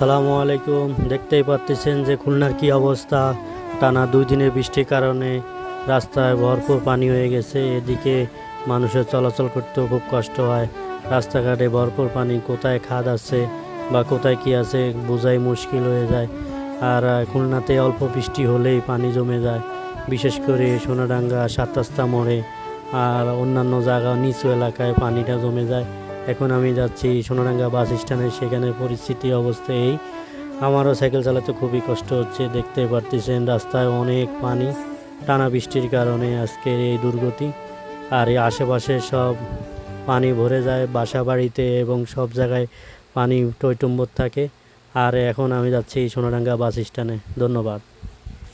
আসসালামু আলাইকুম। দেখতেই পাচ্ছেন যে খুলনার কি অবস্থা। টানা 2 দিনের বৃষ্টির কারণে রাস্তায় ভরপুর পানি হয়ে গেছে। এদিকে মানুষের চলাচল করতেও খুব কষ্ট হয়। রাস্তাঘাটে ভরপুর পানি, কোথায় খাদ আছে বা কোথায় কি আছে বোঝাই মুশকিল হয়ে যায়। আর খুলনাতে অল্প বৃষ্টি হলেই পানি জমে যায়, বিশেষ করে সোনাডাঙ্গা, 7 রাস্তা মোড়ে আর অন্যান্য জায়গা নিচু এলাকায় পানিটা জমে যায়। এখন আমি যাচ্ছি সোনাডাঙ্গা বাস স্ট্যান্ডে, সেখানে পরিস্থিতি অবস্থা এই। আমারও সাইকেল চালাতে খুবই কষ্ট হচ্ছে, দেখতে পারতেছেন রাস্তায় অনেক পানি। টানা বৃষ্টির কারণে আজকের এই দুর্গতি। আর এই আশেপাশে সব পানি ভরে যায়, বাসা বাড়িতে এবং সব জায়গায় পানি টইটুম্বর থাকে। আর এখন আমি যাচ্ছি সোনাডাঙ্গা বাস স্ট্যান্ডে। ধন্যবাদ।